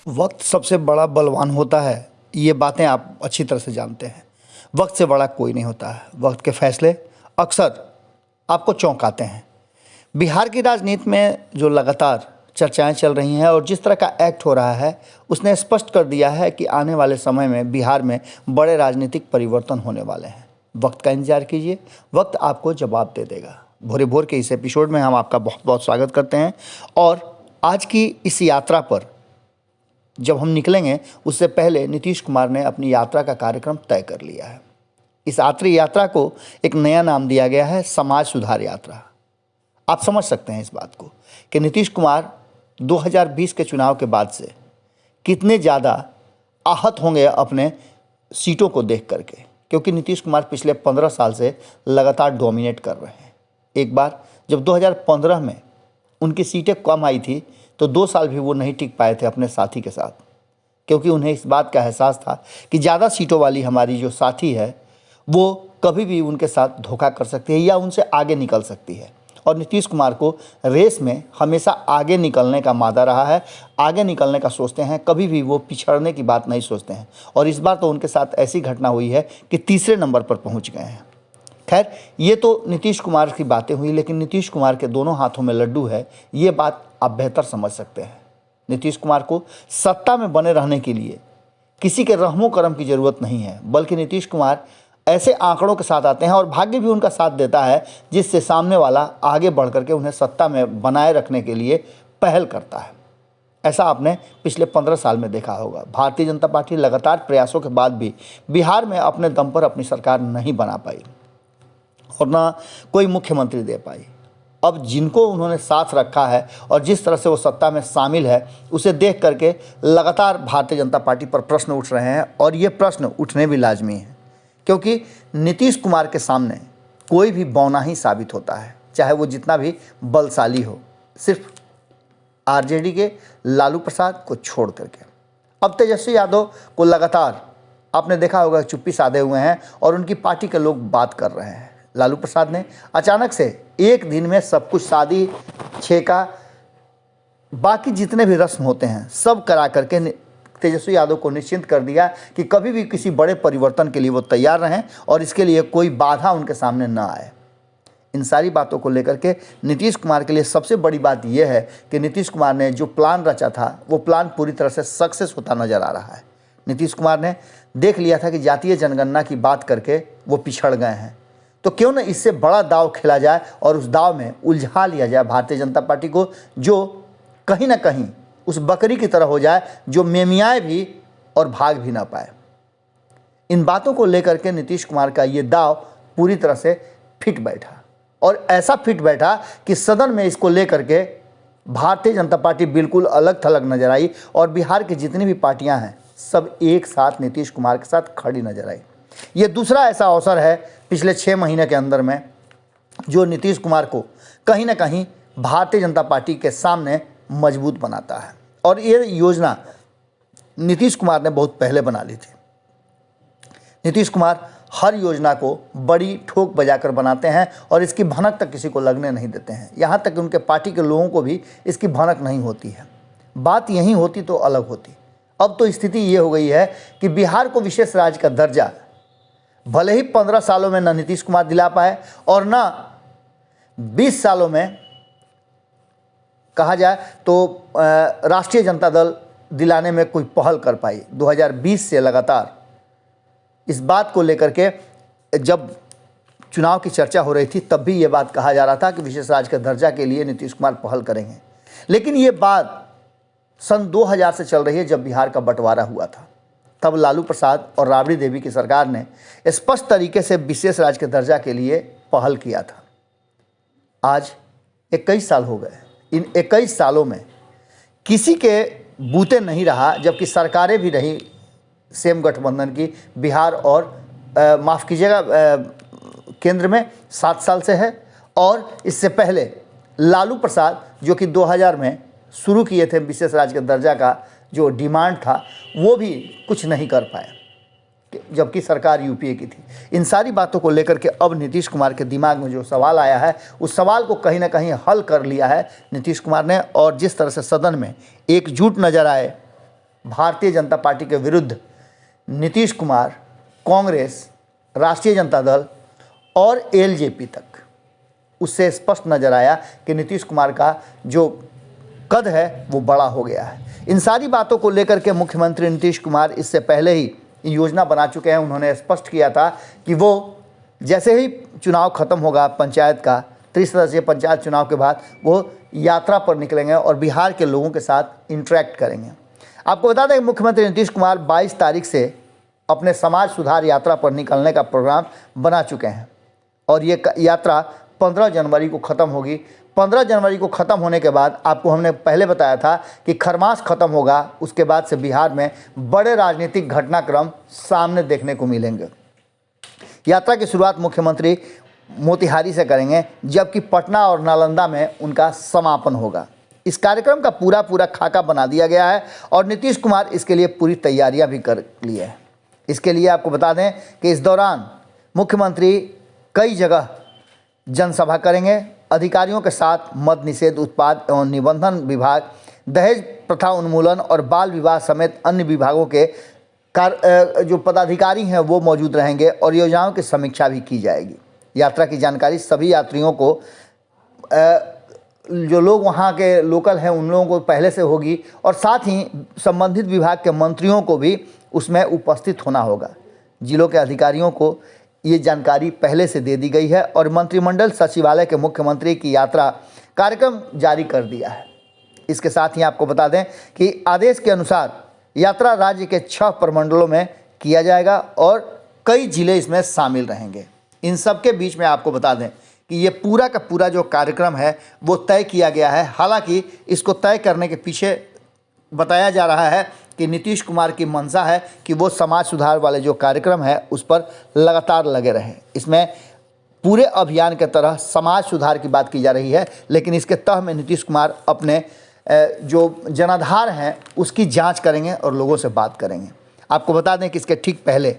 वक्त सबसे बड़ा बलवान होता है, ये बातें आप अच्छी तरह से जानते हैं। वक्त से बड़ा कोई नहीं होता है। वक्त के फैसले अक्सर आपको चौंकाते हैं। बिहार की राजनीति में जो लगातार चर्चाएं चल रही हैं और जिस तरह का एक्ट हो रहा है, उसने स्पष्ट कर दिया है कि आने वाले समय में बिहार में बड़े राजनीतिक परिवर्तन होने वाले हैं। वक्त का इंतजार कीजिए, वक्त आपको जवाब दे देगा। भोरे भोर के इस एपिसोड में हम आपका बहुत बहुत स्वागत करते हैं और आज की इस यात्रा पर जब हम निकलेंगे उससे पहले नीतीश कुमार ने अपनी यात्रा का कार्यक्रम तय कर लिया है। इस यात्रा को एक नया नाम दिया गया है, समाज सुधार यात्रा। आप समझ सकते हैं इस बात को कि नीतीश कुमार 2020 के चुनाव के बाद से कितने ज़्यादा आहत होंगे अपने सीटों को देख करके, क्योंकि नीतीश कुमार पिछले 15 साल से लगातार डोमिनेट कर रहे हैं। एक बार जब 2015 में उनकी सीटें कम आई थी तो 2 साल भी वो नहीं टिक पाए थे अपने साथी के साथ, क्योंकि उन्हें इस बात का एहसास था कि ज़्यादा सीटों वाली हमारी जो साथी है वो कभी भी उनके साथ धोखा कर सकती है या उनसे आगे निकल सकती है। और नीतीश कुमार को रेस में हमेशा आगे निकलने का मादा रहा है, आगे निकलने का सोचते हैं, कभी भी वो पिछड़ने की बात नहीं सोचते हैं। और इस बार तो उनके साथ ऐसी घटना हुई है कि तीसरे नंबर पर पहुंच गए हैं। खैर, ये तो नीतीश कुमार की बातें हुई, लेकिन नीतीश कुमार के दोनों हाथों में लड्डू है, ये बात आप बेहतर समझ सकते हैं। नीतीश कुमार को सत्ता में बने रहने के लिए किसी के रहमो करम की ज़रूरत नहीं है, बल्कि नीतीश कुमार ऐसे आंकड़ों के साथ आते हैं और भाग्य भी उनका साथ देता है, जिससे सामने वाला आगे बढ़ करके उन्हें सत्ता में बनाए रखने के लिए पहल करता है। ऐसा आपने पिछले 15 साल में देखा होगा। भारतीय जनता पार्टी लगातार प्रयासों के बाद भी बिहार में अपने दम पर अपनी सरकार नहीं बना पाई और ना कोई मुख्यमंत्री दे पाई। अब जिनको उन्होंने साथ रखा है और जिस तरह से वो सत्ता में शामिल है, उसे देख करके लगातार भारतीय जनता पार्टी पर प्रश्न उठ रहे हैं और ये प्रश्न उठने भी लाजमी हैं, क्योंकि नीतीश कुमार के सामने कोई भी बौना ही साबित होता है, चाहे वो जितना भी बलशाली हो, सिर्फ आरजेडी के लालू प्रसाद को छोड़ करके। अब तेजस्वी यादव को लगातार आपने देखा होगा चुप्पी साधे हुए हैं और उनकी पार्टी के लोग बात कर रहे हैं। लालू प्रसाद ने अचानक से एक दिन में सब कुछ, शादी, छेका, बाकी जितने भी रस्म होते हैं सब करा करके तेजस्वी यादव को निश्चिंत कर दिया कि कभी भी किसी बड़े परिवर्तन के लिए वो तैयार रहें और इसके लिए कोई बाधा उनके सामने न आए। इन सारी बातों को लेकर के नीतीश कुमार के लिए सबसे बड़ी बात यह है कि नीतीश कुमार ने जो प्लान रचा था वो प्लान पूरी तरह से सक्सेस होता नजर आ रहा है। नीतीश कुमार ने देख लिया था कि जातीय जनगणना की बात करके वो पिछड़ गए हैं, तो क्यों न इससे बड़ा दाव खेला जाए और उस दाव में उलझा लिया जाए भारतीय जनता पार्टी को, जो कहीं ना कहीं उस बकरी की तरह हो जाए जो मेमियाए भी और भाग भी ना पाए। इन बातों को लेकर के नीतीश कुमार का ये दाव पूरी तरह से फिट बैठा और ऐसा फिट बैठा कि सदन में इसको लेकर के भारतीय जनता पार्टी बिल्कुल अलग थलग नजर आई और बिहार की जितनी भी पार्टियां हैं सब एक साथ नीतीश कुमार के साथ खड़ी नजर आई। ये दूसरा ऐसा अवसर है पिछले 6 महीने के अंदर में जो नीतीश कुमार को कहीं ना कहीं भारतीय जनता पार्टी के सामने मजबूत बनाता है। और ये योजना नीतीश कुमार ने बहुत पहले बना ली थी। नीतीश कुमार हर योजना को बड़ी ठोक बजाकर बनाते हैं और इसकी भनक तक किसी को लगने नहीं देते हैं, यहाँ तक कि उनके पार्टी के लोगों को भी इसकी भनक नहीं होती है। बात यहीं होती तो अलग होती। अब तो स्थिति ये हो गई है कि बिहार को विशेष राज्य का दर्जा भले ही 15 सालों में न नीतीश कुमार दिला पाए और न 20 सालों में कहा जाए तो राष्ट्रीय जनता दल दिलाने में कोई पहल कर पाई। 2020 से लगातार इस बात को लेकर के जब चुनाव की चर्चा हो रही थी तब भी ये बात कहा जा रहा था कि विशेष राज्य का दर्जा के लिए नीतीश कुमार पहल करेंगे। लेकिन ये बात सन 2000 से चल रही है, जब बिहार का बंटवारा हुआ था। तब लालू प्रसाद और राबड़ी देवी की सरकार ने स्पष्ट तरीके से विशेष राज्य के दर्जा के लिए पहल किया था। आज 21 साल हो गए। इन 21 सालों में किसी के बूते नहीं रहा, जबकि सरकारें भी रही सेम गठबंधन की, बिहार और माफ़ कीजिएगा केंद्र में 7 साल से है, और इससे पहले लालू प्रसाद जो कि 2000 में शुरू किए थे विशेष राज्य के दर्जा का जो डिमांड था, वो भी कुछ नहीं कर पाए, जबकि सरकार यूपीए की थी। इन सारी बातों को लेकर के अब नीतीश कुमार के दिमाग में जो सवाल आया है, उस सवाल को कहीं ना कहीं हल कर लिया है नीतीश कुमार ने। और जिस तरह से सदन में एकजुट नज़र आए भारतीय जनता पार्टी के विरुद्ध नीतीश कुमार, कांग्रेस, राष्ट्रीय जनता दल और एलजेपी तक, उससे स्पष्ट नजर आया कि नीतीश कुमार का जो कद है वो बड़ा हो गया है। इन सारी बातों को लेकर के मुख्यमंत्री नीतीश कुमार इससे पहले ही योजना बना चुके हैं। उन्होंने स्पष्ट किया था कि वो जैसे ही चुनाव खत्म होगा पंचायत का, त्रिसदस्यीय पंचायत चुनाव के बाद वो यात्रा पर निकलेंगे और बिहार के लोगों के साथ इंटरेक्ट करेंगे। आपको बता दें कि मुख्यमंत्री नीतीश कुमार 22 तारीख से अपने समाज सुधार यात्रा पर निकलने का प्रोग्राम बना चुके हैं और ये यात्रा 15 जनवरी को ख़त्म होगी। 15 जनवरी को ख़त्म होने के बाद आपको हमने पहले बताया था कि खरमास ख़त्म होगा, उसके बाद से बिहार में बड़े राजनीतिक घटनाक्रम सामने देखने को मिलेंगे। यात्रा की शुरुआत मुख्यमंत्री मोतिहारी से करेंगे, जबकि पटना और नालंदा में उनका समापन होगा। इस कार्यक्रम का पूरा खाका बना दिया गया है और नीतीश कुमार इसके लिए पूरी तैयारियां भी कर लिए हैं। इसके लिए आपको बता दें कि इस दौरान मुख्यमंत्री कई जगह जनसभा करेंगे। अधिकारियों के साथ मद्य निषेध, उत्पाद एवं निबंधन विभाग, दहेज प्रथा उन्मूलन और बाल विवाह समेत अन्य विभागों के जो पदाधिकारी हैं वो मौजूद रहेंगे और योजनाओं की समीक्षा भी की जाएगी। यात्रा की जानकारी सभी यात्रियों को, जो लोग वहाँ के लोकल हैं उन लोगों को पहले से होगी और साथ ही संबंधित विभाग के मंत्रियों को भी उसमें उपस्थित होना होगा। जिलों के अधिकारियों को ये जानकारी पहले से दे दी गई है और मंत्रिमंडल सचिवालय के मुख्यमंत्री की यात्रा कार्यक्रम जारी कर दिया है। इसके साथ ही आपको बता दें कि आदेश के अनुसार यात्रा राज्य के 6 प्रमंडलों में किया जाएगा और कई जिले इसमें शामिल रहेंगे। इन सब के बीच में आपको बता दें कि ये पूरा का पूरा जो कार्यक्रम है वो तय किया गया है। हालांकि इसको तय करने के पीछे बताया जा रहा है कि नीतीश कुमार की मंशा है कि वो समाज सुधार वाले जो कार्यक्रम है उस पर लगातार लगे रहें। इसमें पूरे अभियान के तरह समाज सुधार की बात की जा रही है, लेकिन इसके तह में नीतीश कुमार अपने जो जनाधार हैं उसकी जांच करेंगे और लोगों से बात करेंगे। आपको बता दें कि इसके ठीक पहले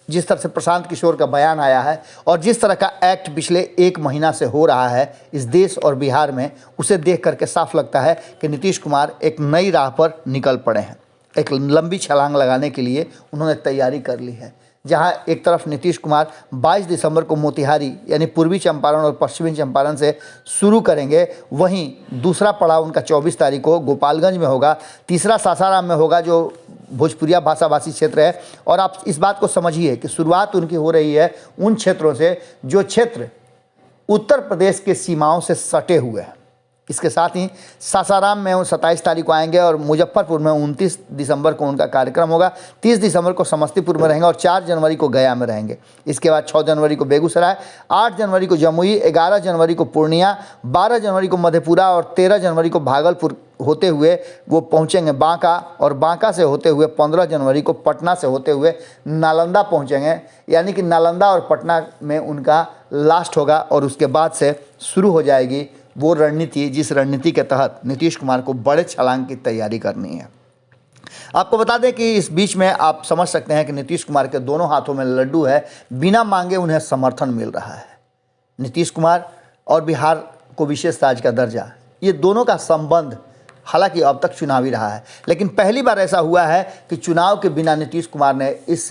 जिस तरह से प्रशांत किशोर का बयान आया है और जिस तरह का एक्ट पिछले 1 महीना से हो रहा है इस देश और बिहार में, उसे देख करके साफ लगता है कि नीतीश कुमार एक नई राह पर निकल पड़े हैं। एक लंबी छलांग लगाने के लिए उन्होंने तैयारी कर ली है। जहां एक तरफ नीतीश कुमार 22 दिसंबर को मोतिहारी यानी पूर्वी चंपारण और पश्चिमी चंपारण से शुरू करेंगे, वहीं दूसरा पड़ाव उनका 24 तारीख को गोपालगंज में होगा, तीसरा सासाराम में होगा जो भोजपुरिया भाषाभाषी क्षेत्र है। और आप इस बात को समझिए कि शुरुआत उनकी हो रही है उन क्षेत्रों से जो क्षेत्र उत्तर प्रदेश के सीमाओं से सटे हुए हैं। इसके साथ ही सासाराम में 27 तारीख को आएंगे और मुजफ्फरपुर में 29 दिसंबर को उनका कार्यक्रम होगा, 30 दिसंबर को समस्तीपुर में रहेंगे और 4 जनवरी को गया में रहेंगे। इसके बाद 6 जनवरी को बेगूसराय, 8 जनवरी को जमुई, 11 जनवरी को पूर्णिया, 12 जनवरी को मधेपुरा और 13 जनवरी को भागलपुर होते हुए वो पहुंचेंगे बांका और बांका से होते हुए 15 जनवरी को पटना से होते हुए नालंदा पहुंचेंगे। यानी कि नालंदा और पटना में उनका लास्ट होगा और उसके बाद से शुरू हो जाएगी वो रणनीति जिस रणनीति के तहत नीतीश कुमार को बड़े छलांग की तैयारी करनी है। आपको बता दें कि इस बीच में आप समझ सकते हैं कि नीतीश कुमार के दोनों हाथों में लड्डू है, बिना मांगे उन्हें समर्थन मिल रहा है। नीतीश कुमार और बिहार को विशेष राज्य का दर्जा, ये दोनों का संबंध हालांकि अब तक चुनावी रहा है, लेकिन पहली बार ऐसा हुआ है कि चुनाव के बिना नीतीश कुमार ने इस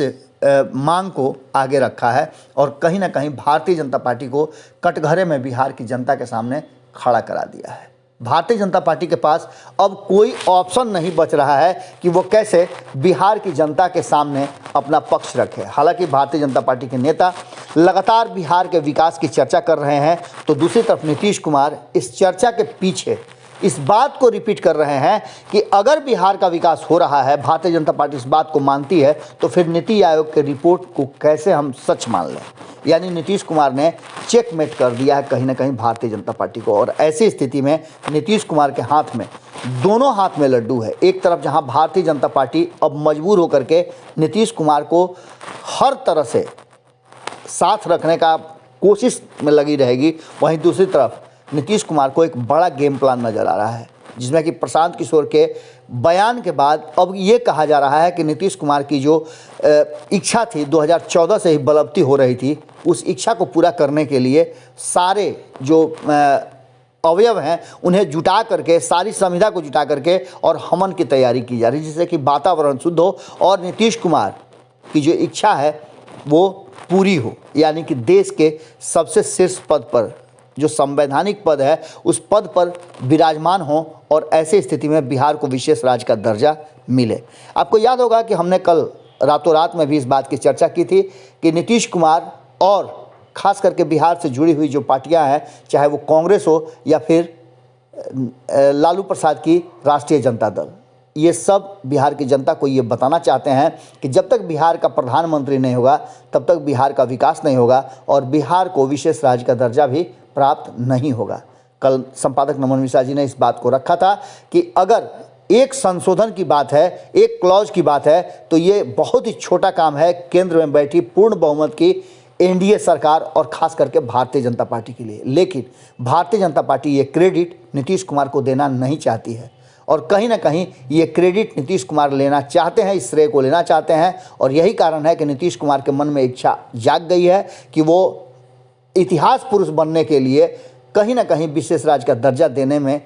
मांग को आगे रखा है और कहीं ना कहीं भारतीय जनता पार्टी को कटघरे में बिहार की जनता के सामने खड़ा करा दिया है। भारतीय जनता पार्टी के पास अब कोई ऑप्शन नहीं बच रहा है कि वो कैसे बिहार की जनता के सामने अपना पक्ष रखे। हालांकि भारतीय जनता पार्टी के नेता लगातार बिहार के विकास की चर्चा कर रहे हैं, तो दूसरी तरफ नीतीश कुमार इस चर्चा के पीछे इस बात को रिपीट कर रहे हैं कि अगर बिहार का विकास हो रहा है, भारतीय जनता पार्टी इस बात को मानती है, तो फिर नीति आयोग के रिपोर्ट को कैसे हम सच मान लें। यानी नीतीश कुमार ने चेकमेट कर दिया है कहीं ना कहीं भारतीय जनता पार्टी को। और ऐसी स्थिति में नीतीश कुमार के हाथ में, दोनों हाथ में लड्डू है। एक तरफ जहां भारतीय जनता पार्टी अब मजबूर होकर के नीतीश कुमार को हर तरह से साथ रखने का कोशिश में लगी रहेगी, वहीं दूसरी तरफ नीतीश कुमार को एक बड़ा गेम प्लान नज़र आ रहा है, जिसमें कि प्रशांत किशोर के बयान के बाद अब ये कहा जा रहा है कि नीतीश कुमार की जो इच्छा थी 2014 से ही बलवती हो रही थी, उस इच्छा को पूरा करने के लिए सारे जो अवयव हैं उन्हें जुटा करके, सारी संविधा को जुटा करके और हमन की तैयारी की जा रही है, जिससे कि वातावरण शुद्ध हो और नीतीश कुमार की जो इच्छा है वो पूरी हो, यानी कि देश के सबसे शीर्ष पद पर, जो संवैधानिक पद है, उस पद पर विराजमान हो और ऐसी स्थिति में बिहार को विशेष राज्य का दर्जा मिले। आपको याद होगा कि हमने कल रातों रात में भी इस बात की चर्चा की थी कि नीतीश कुमार और खास करके बिहार से जुड़ी हुई जो पार्टियां हैं, चाहे वो कांग्रेस हो या फिर लालू प्रसाद की राष्ट्रीय जनता दल, ये सब बिहार की जनता को ये बताना चाहते हैं कि जब तक बिहार का प्रधानमंत्री नहीं होगा तब तक बिहार का विकास नहीं होगा और बिहार को विशेष राज्य का दर्जा भी प्राप्त नहीं होगा। कल संपादक नमन मिश्रा जी ने इस बात को रखा था कि अगर एक संशोधन की बात है, एक क्लॉज की बात है, तो ये बहुत ही छोटा काम है केंद्र में बैठी पूर्ण बहुमत की एनडीए सरकार और खास करके भारतीय जनता पार्टी के लिए। लेकिन भारतीय जनता पार्टी ये क्रेडिट नीतीश कुमार को देना नहीं चाहती है और कहीं ना कहीं ये क्रेडिट नीतीश कुमार लेना चाहते हैं, इस श्रेय को लेना चाहते हैं और यही कारण है कि नीतीश कुमार के मन में इच्छा जाग गई है कि वो इतिहास पुरुष बनने के लिए कहीं ना कहीं विशेष राज्य का दर्जा देने में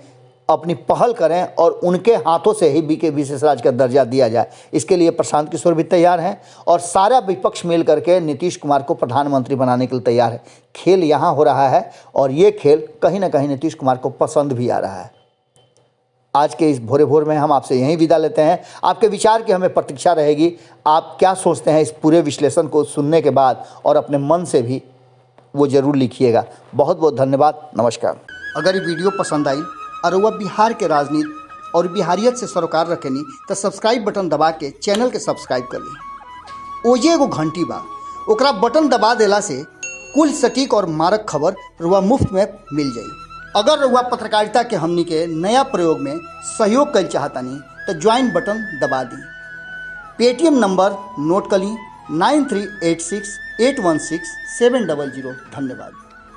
अपनी पहल करें और उनके हाथों से ही बीके विशेष राज्य का दर्जा दिया जाए। इसके लिए प्रशांत किशोर भी तैयार हैं और सारा विपक्ष मिल करके नीतीश कुमार को प्रधानमंत्री बनाने के लिए तैयार है। खेल यहाँ हो रहा है और ये खेल कहीं ना कहीं नीतीश कुमार को पसंद भी आ रहा है। आज के इस भोरे भोर में हम आपसे यहीं विदा लेते हैं। आपके विचार की हमें प्रतीक्षा रहेगी। आप क्या सोचते हैं इस पूरे विश्लेषण को सुनने के बाद, और अपने मन से भी वो ज़रूर लिखिएगा। बहुत बहुत धन्यवाद। नमस्कार। अगर ये वीडियो पसंद आई और वह बिहार के राजनीति और बिहारियत से सरोकार रखेनी तो सब्सक्राइब बटन दबा के चैनल के सब्सक्राइब कर ली। ओजे एगो घंटी बा, ओकरा बटन दबा देला से कुल सटीक और मारक खबर रुआ मुफ्त में मिल जाई। अगर रुआ पत्रकारिता के हमनी के नया प्रयोग में सहयोग कर चाहतानी तो ज्वाइन बटन दबा दी। पेटीएम नंबर नोट कर ली 9386816700। धन्यवाद।